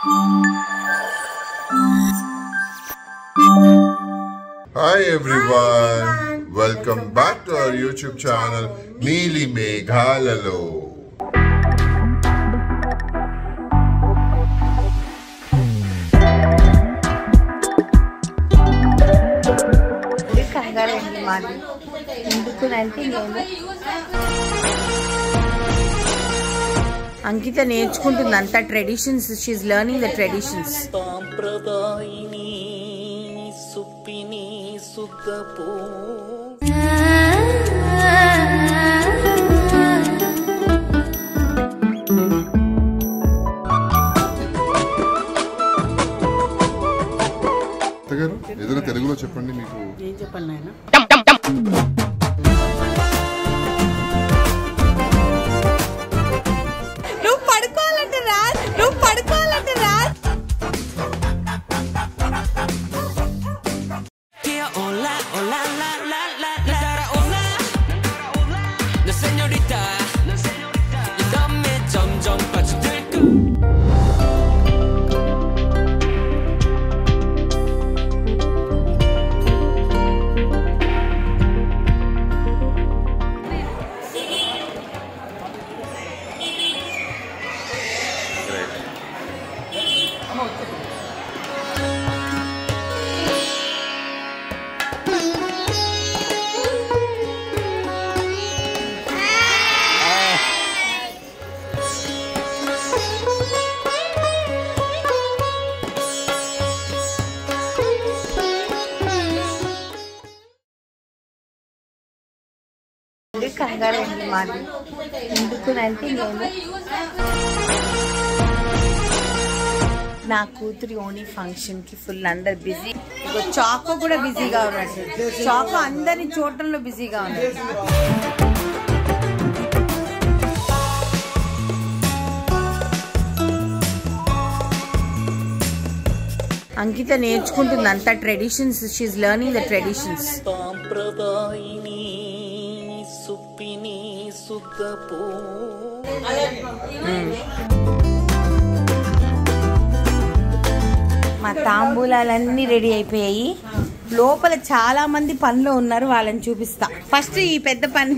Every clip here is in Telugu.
Hi everyone, welcome back to our YouTube channel Neeli Meghalalo. Ankita నేర్చుకుంటుందంట traditions. She is learning the traditions. ఏదైనా తెలుగులో చెప్పండి. మీకు ఏం చెప్పాలి నాయన? నువ్వు పడుకోవాలంటే రా, నువ్వు పడుకోవాలంటే రా. కంగారండి మాది. ఎందుకునంటే నేను నా కూతురి ఓణీ ఫంక్షన్ కి ఫుల్ అందరు బిజీ. చాకో కూడా బిజీగా ఉన్నాడు. చాకో అందరిని చూడటంలో బిజీగా ఉన్నాడు. అంకిత నేర్చుకుంటుందంట traditions. She is learning the traditions. మా తాంబూలాలన్నీ రెడీ అయిపోయాయి. లోపల చాలా మంది పనిలో ఉన్నారు, వాళ్ళని చూపిస్తా. ఫస్ట్ ఈ పెద్ద పని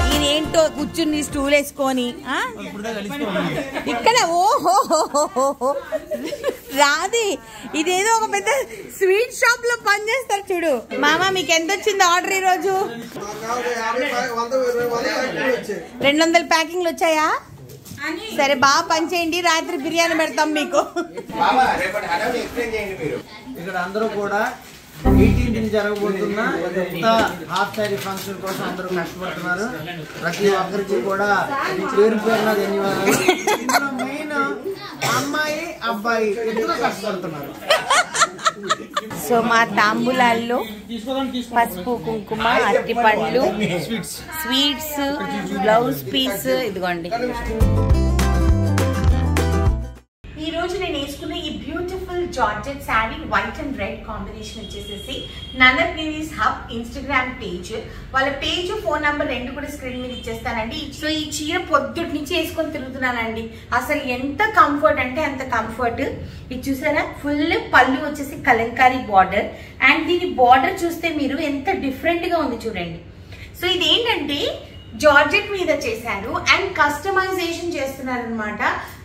ఈయనేంటో కూర్చుని స్టూల్ వేసుకొని ఇక్కడ ఓహో రాది. ఇదేదో ఒక పెద్ద స్వీట్ షాప్ లో పని చేస్తారు చూడు. మామ మీకు ఎంత వచ్చింది ఆర్డర్? ఈ రోజు 200 ప్యాకింగ్లు వచ్చాయా? సరే బాగా పని చేయండి, రాత్రి బిర్యానీ పెడతాం మీకు. ఇక్కడ అందరూ కూడా 18th జరగబోతున్న హాఫ్ సారీ ఫంక్షన్ కోసం అందరూ కష్టపడుతున్నారు. ప్రతి ఒక్కరికి కూడా పేరు పేరున ధన్యవాదాలు. మెయిన్ అమ్మాయి అబ్బాయి ఇద్దరు కష్టపడుతున్నారు. సో మా తాంబూలాల్లో పసుపు, కుంకుమ, అరటి పండ్లు, స్వీట్స్, బ్లౌజ్ పీస్ ఇదిగోండి. ఈ రోజు నేను వేసుకున్న ఈ beautiful georgette sari white and red combination వచ్చేసేసి నన్నపీరీస్ హబ్ ఇన్స్టాగ్రామ్ పేజ్, వాళ్ళ పేజ్ ఫోన్ నంబర్ 2 కూడా స్క్రీన్ మీద ఇచ్చేస్తానండి. సో ఈ చీర పొద్దుటి నుంచి వేసుకొని తిరుగుతున్నానండి. అసలు ఎంత కంఫర్ట్ అంటే అంత కంఫర్ట్. ఇది చూసారా, ఫుల్ పళ్ళు వచ్చేసి కలంకారీ బార్డర్. అండ్ దీని బార్డర్ చూస్తే మీరు ఎంత డిఫరెంట్ గా ఉంది చూడండి. సో ఇదేంటంటే జార్జెట్ మీద చేశారు అండ్ కస్టమైజేషన్ చేస్తున్నారు అనమాట.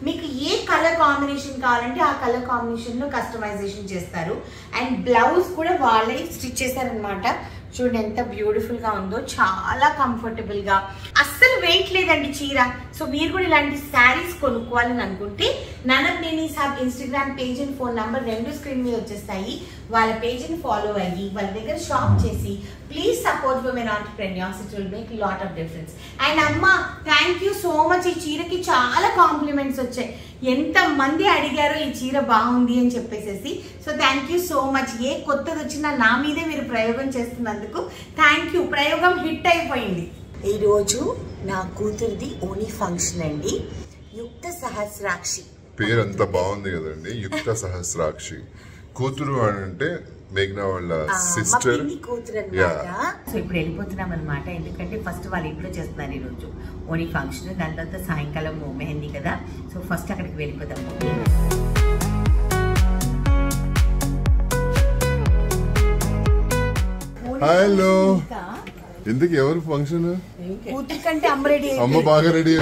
మీకు ఏ కలర్ కాంబినేషన్ కావాలంటే ఆ కలర్ కాంబినేషన్ లో కస్టమైజేషన్ చేస్తారు. అండ్ బ్లౌజ్ కూడా వాళ్ళే స్టిచ్ చేశారనమాట. చూడండి ఎంత బ్యూటిఫుల్ గా ఉందో, చాలా కంఫర్టబుల్ గా, అస్సలు వెయిట్ లేదండి చీర. సో మీరు కూడా ఇలాంటి శారీస్ కొనుక్కోవాలని అనుకుంటే నన్నపీరీస్ hub Instagram page and phone number 2 screen మీద వచ్చేస్తాయి. వాళ్ళ పేజ్ ని ఫాలో అయ్యి వాళ్ళ దగ్గర షాప్ చేసి please support women entrepreneurs. It will make lot of difference. And అమ్మ థ్యాంక్ యూ సో మచ్. ఈ చీరకి చాలా కాంప్లిమెంట్స్ వచ్చాయి. ఎంత మంది అడిగారో ఈ చీర బాగుంది అని చెప్పేసి. So thank you so much. ఏ కొత్తది వచ్చినా నా మీదే మీరు ప్రయోగం చేస్తున్నందుకు థ్యాంక్ యూ. ప్రయోగం హిట్ అయిపోయింది. ఈరోజు నా కూతురిది ఓణీ ఫంక్షన్ అండి. యుక్త సహస్రాక్షి పేరు అంత బాగుంది కదండి. యుక్త సహస్రాక్షి కూతురు అంటే మేఘ్నా వాళ్ళ సిస్టర్ కూతురు అన్నమాట. సో ఇప్పుడు వెళ్ళిపోతున్నాం అనమాట. ఎందుకంటే ఫస్ట్ వాళ్ళ ఇంట్లో చేస్తున్నారు ఈరోజు ఓణీ ఫంక్షన్. దాని తర్వాత సాయంకాలం మెహందీ కదా. సో ఫస్ట్ అక్కడికి వెళ్ళిపోదాం. హలో, ఎందుకు ఎవరు ఫంక్షన్? కూతురు కంటే అమ్మ రెడీ, అమ్మ బాగా రెడీ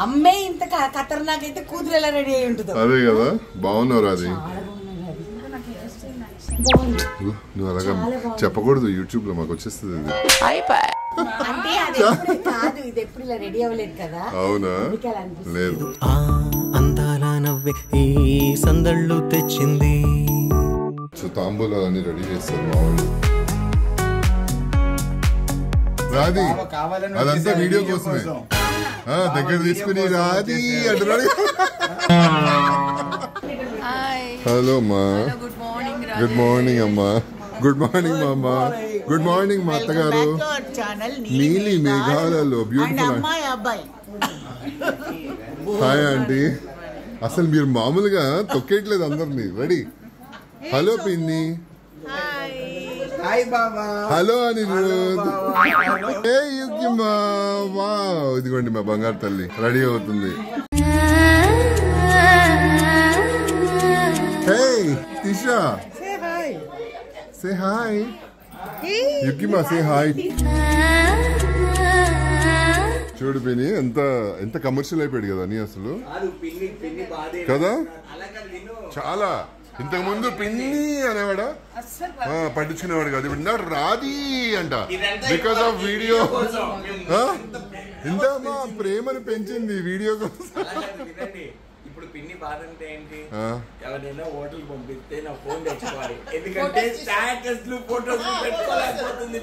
అమ్మే ఇంత ఖతర్నాక్ అయితే కూతురు ఎలా రెడీ అయి ఉంటుందో. అదే కదా, బాగున్నారు. అది నువ్వు అలాగా చెప్పకూడదు, యూట్యూబ్ లో మాకు వచ్చేస్తుంది. అంటే అది కాదు, ఇది ఎప్పుడు ఇలా రెడీ అవ్వలేదు కదా. అవునా? లేదు, అందాల నవ్వే ఈ సందళ్ళు తెచ్చింది. తాంబూలాలన్నీ రెడీ చేస్తారు మా వాళ్ళు. రాది అదంతా వీడియో కోసమే, దగ్గర తీసుకుని రాది అంటున్నాడు. హలో అమ్మా, గుడ్ మార్నింగ్ అమ్మా, గుడ్ మార్నింగ్ మా అమ్మ, గుడ్ మార్నింగ్ మా అత్తగారు. నీలి మేఘాలలో బ్యూటిఫుల్. Hi aunty. అసలు మీరు మామూలుగా తొక్కేయట్లేదు అందరినీ. రెడీ? హలో పిన్ని. హలో అనిరుద్. ఇదిగోండి మా బంగారు తల్లి రెడీ అవుతుంది. Hey Tisha, say hi. యుకిమా సే హాయ్. చూడు పిన్ని, ఎంత కమర్షియల్ అయిపోయాడు కదా నీ అసలు కదా. చాలా ఇంతకు ముందు పిన్ని అనేవాడా, పట్టించుకునేవాడు కాదు. ఇప్పుడు రాది అంట, బికాస్ ఆఫ్ వీడియో. ఇంత మా ప్రేమను పెంచింది వీడియో కోసం. ఇప్పుడు పిన్ని బాధ అంటే ఏంటి, ఎవరైనా హోటల్ పంపిస్తే నా ఫోన్ తెచ్చుకోవాలి, ఎందుకంటే స్టాటస్లు ఫోటోస్ పెట్టుకోలేకపోతుంది.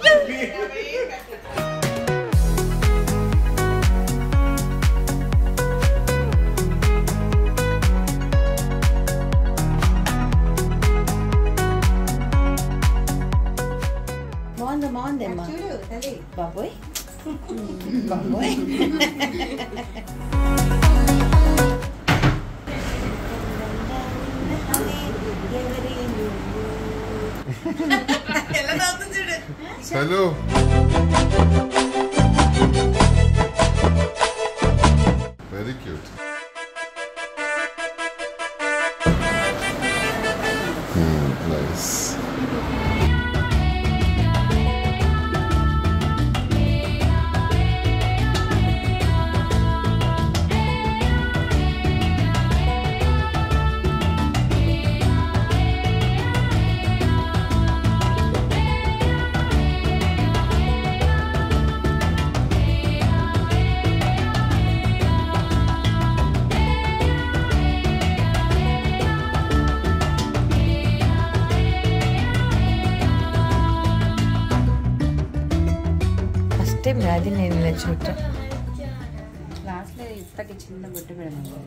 బాగుందమ్మా బాబోయ్, బాబోయ్. Hello, very cute. నైస్. అది నేను ఇలా చూడటం.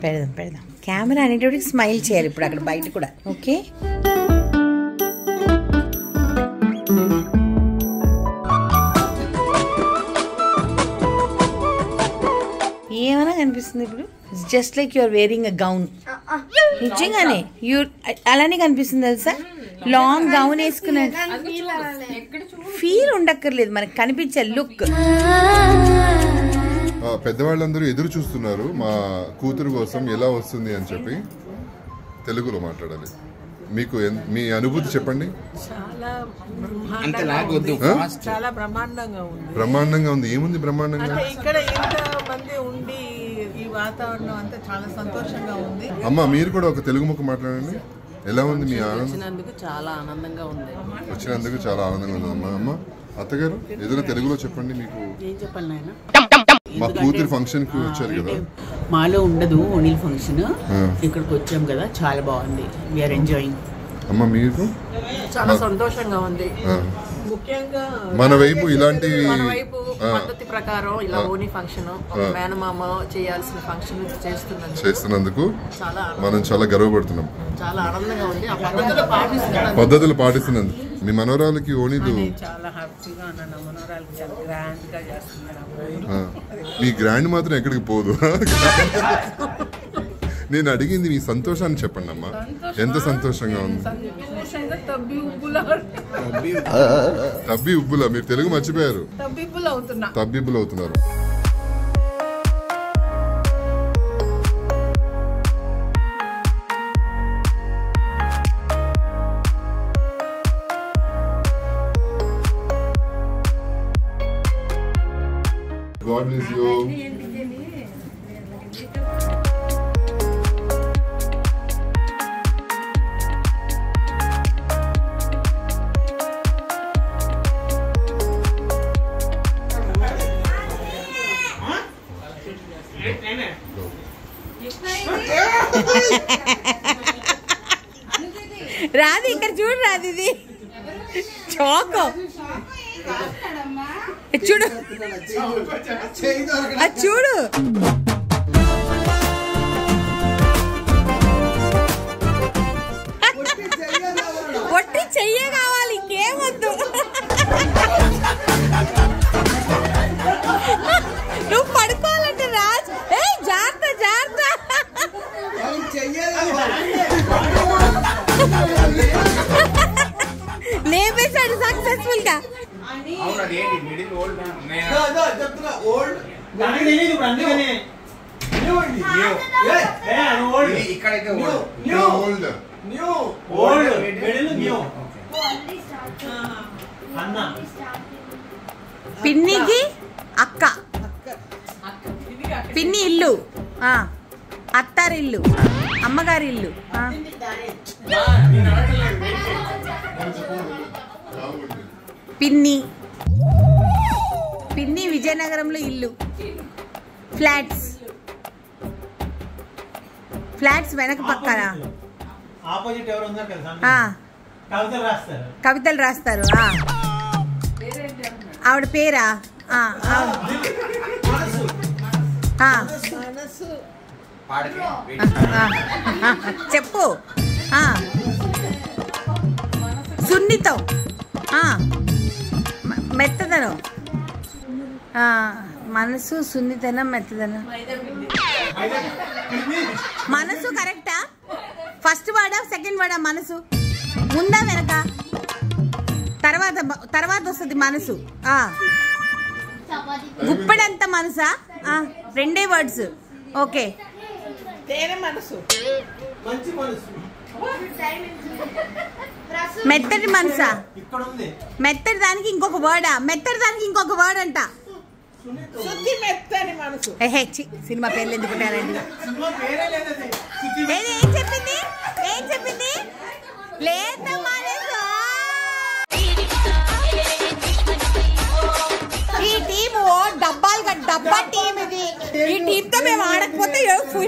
పెడదాం. కెమెరా అనేటప్పటికి స్మైల్ చేయాలి ఇప్పుడు అక్కడ బయట కూడా. ఓకే, ఏమైనా కనిపిస్తుంది ఇప్పుడు. Just like you're wearing a gown. నిజంగానే అలానే కనిపిస్తుంది తెలుసా. లాంగ్ గౌన్ వేసుకున్నా ఫీల్ ఉండక్కర్లేదు, మనకు కనిపించే లుక్. పెద్దవాళ్ళందరూ ఎదురు చూస్తున్నారు మా కూతురు కోసం ఎలా వస్తుంది అని చెప్పి. తెలుగులో మాట్లాడాలి. మీకు మీ అనుభూతి చెప్పండి. చాలా బ్రహ్మాండంగా ఉంది. బ్రహ్మాండంగా ఉంది. ఏముంది బ్రహ్మాండంగా? ఇక్కడ ఇంతమంది ఉండి ఈ వాతావరణం అంతా చాలా సంతోషంగా ఉంది. అమ్మ మీరు కూడా ఒక తెలుగు ముక్క మాట్లాడండి. ఎలా ఉంది మీ ఆనందం? వచ్చినందుకు చాలా ఆనందంగా ఉంది. వచ్చినందుకు చాలా ఆనందంగా ఉంది అమ్మా. అమ్మ అత్తగారు ఏదైనా తెలుగులో చెప్పండి. మీకు ఏం చెప్పాలి నాయన? మా కూతురు ఫంక్షన్ కి వచ్చారు కదా. మాలో ఉండదు ఓణీల్ ఫంక్షన్, ఇక్కడికి వచ్చాం కదా, చాలా బాగుంది. We're enjoying. అమ్మ మీకు? చాలా సంతోషంగా ఉంది. ముఖ్యంగా మన వైపు ఇలాంటి పద్ధతి ప్రకారం ఇలా ఓణీ ఫంక్షన్ మేనమామ చేయాల్సిన ఫంక్షన్ చేస్తున్నందుకు మనం చాలా గర్వపడుతున్నాం. చాలా ఆనందంగా ఉంది. ఆ పద్ధతులు పాటిస్తున్నందుకు. మీ మనోరాలకి ఓణీలు చాలా హ్యాపీగా ఉన్నాను. మనోరాలకి చాలా గ్రాండ్ గా చేస్తున్నారు. మీ గ్రాండ్ మాత్రం ఎక్కడికి పోదు. నేను అడిగింది మీ సంతోషాన్ని చెప్పండి అమ్మా. ఎంత సంతోషంగా ఉంది. తబ్బి ఉబ్బులా? మీరు తెలుగు మర్చిపోయారు. తబ్బిబ్బులు అవుతున్నారు. God bless you. రాదు ఇక్కడ చూడు, రాదు ఇది చోకో చూడు, అది చూడు. ఒట్టి చెయ్యే కావాలి, ఇంకేమొద్దు. నువ్వు పడుకోవాలంటే రాజ్, ఏ జాగ్రత్త జాగ్రత్త. లేపేశాడు సక్సెస్ఫుల్ గా. పిన్నికి అక్క, పిన్ని ఇల్లు, అత్తారి ఇల్లు, అమ్మగారి ఇల్లు. పిన్ని పిన్ని విజయనగరంలో ఇల్లు, ఫ్లాట్స్ వెనక పక్కన కవితలు రాస్తారు. ఆవిడ పేరా? చెప్పు. సున్నితం, మెత్తదనం, మనసు, సున్నితనం, మెత్తదనం. మనసు కరెక్టా? ఫస్ట్ వాడా సెకండ్ వాడా? మనసు ముందా వెనక? తర్వాత వస్తుంది మనసు. గుప్పెడంత మనసా? రెండే వర్డ్స్. ఓకే. మెత్తటి మనసా? మెత్తటి దానికి ఇంకొక వర్డా? మెత్తటి దానికి ఇంకొక వర్డ్ అంట. సినిమా పేర్లు ఎందుకుంటారండి? ఏం చెప్పింది? లేదమ్మా. ఈ టీమ్ డబ్బా టీమ్ ఇది. ఈ టీమ్ తో మేము ఆడకపోతే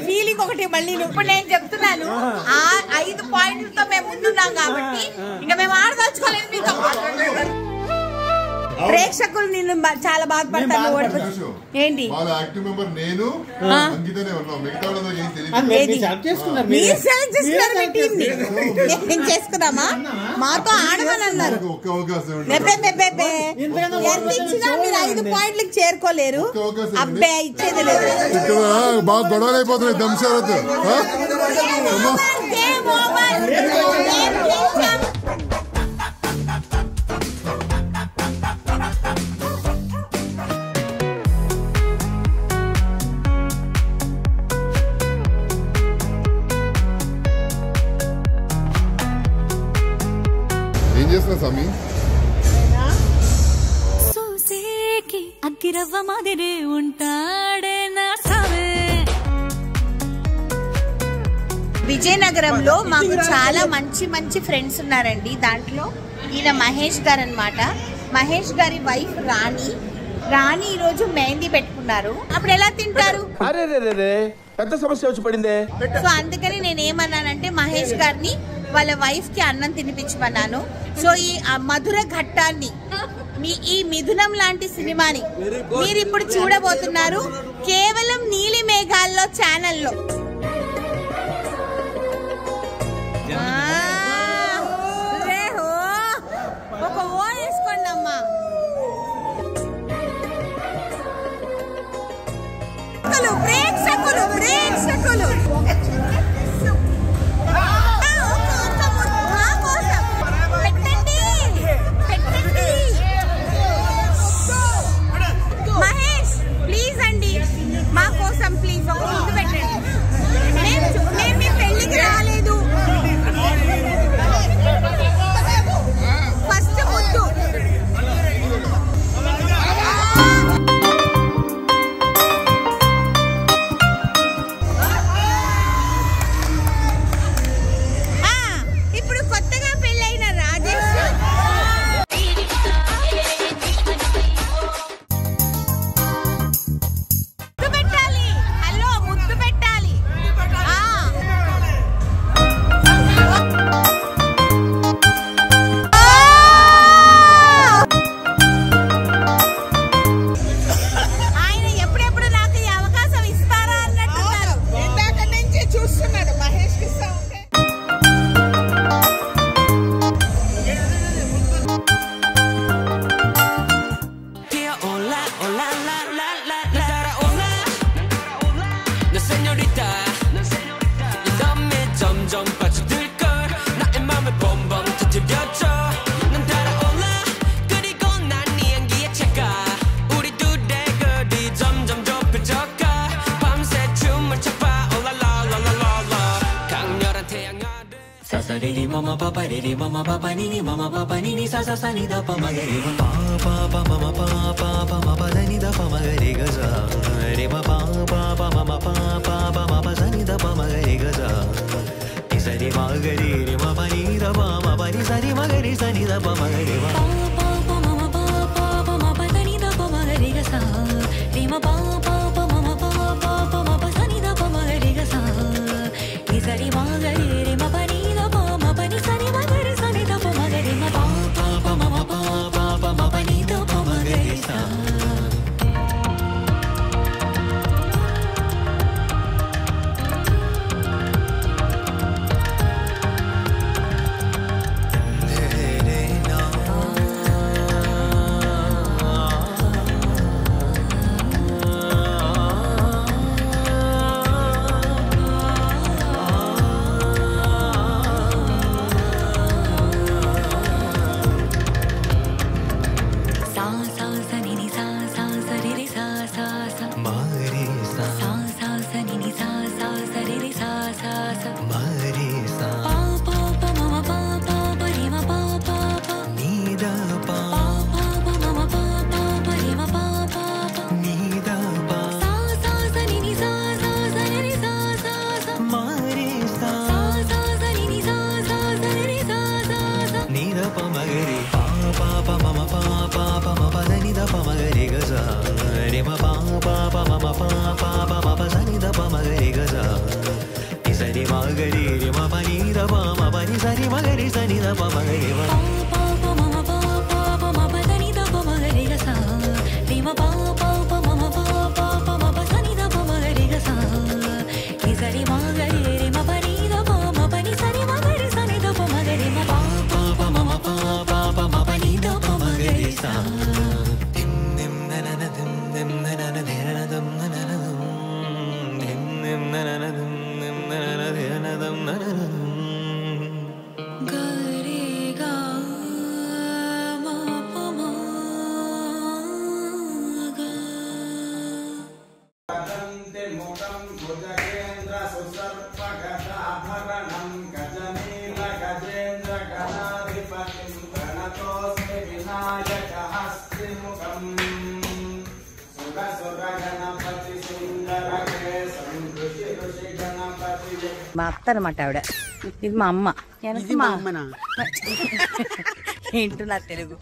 ఫీలింగ్ ఒకటి. మళ్ళీ ఇప్పుడు నేను చెప్తున్నాను, 5 పాయింట్లతో మేము ముందున్నాం కాబట్టి ఇంకా మేము ఆడదలుచుకోలేదు. మీతో ప్రేక్షకులు నిన్ను చాలా బాధపడతాను. ఏంటి చేసుకున్నామా? మాతో ఆడమని అన్నారు. మీరు 5 పాయింట్లకు చేరుకోలేరు. అబ్బే ఇచ్చేది లేదు. బాగా గొడవలు అయిపోతున్నాయి. దంశాలతో ఏం చేస్తున్నా స్వామి? అగ్గిరవ్వ మాదిరి ఉంటాడే నా సావే. విజయనగరంలో మాకు చాలా మంచి ఫ్రెండ్స్ ఉన్నారండి. దాంట్లో ఈయన మహేష్ గారు అన్నమాట. మహేష్ గారి వైఫ్ రాణి ఈరోజు మెహందీ పెట్టుకున్నారు. అప్పుడు ఎలా తింటారు? పెద్ద సమస్య వచ్చి పడిందే. సో అందుకని నేను ఏమన్నానంటే మహేష్ గారిని వాళ్ళ వైఫ్ కి అన్నం తినిపించమన్నాను. సో ఈ మధుర ఘట్టాన్ని, ఈ మిథునం లాంటి సినిమాని మీరు ఇప్పుడు చూడబోతున్నారు కేవలం నీలి మేఘాల్లో ఛానల్లో. ఒక ఓ వేసుకోండి అమ్మా. ప్రేక్షకులు మహేష్ ప్లీజ్ అండి, మా కోసం ప్లీజ్ ఒక ముందు పెట్టండి. señorita 이 덤에 점점 빠져들걸 나의 맘을 bombom 터뜨려줘 난 달아올라 그리고 난 네 향기에 차가 우리 둘의 거리 점점 좁혀져가 밤새 춤을 춰봐 올라라라라라라 강렬한 태양 아래 사사리리 마마 파파리리 마마 파파니니 마마 파파니니 사사사니다 파마게리 파파파 마마 파파파 마파다니다 파마게리 가자 리마 파파파 마마 파파파 마파사니다 파마게리 가자 이사리 마게리 리마 파니다 파마파니 사리 마게리 사니다 파마게리 파파파 마마 파파파 마파다니다 파마게리 가자 리마 파파파 마마 파파파 마파사니다 파마게리 가자 이사리 마게리 리마 파니다 파마파니 사리 마게리 사니다 파마게리 파파파 마마 파파파 마파니다 파마게리 가자 మా అత్త అనమాట ఆవిడ. ఇది మా అమ్మ. ఏంటో నా తెలుగు.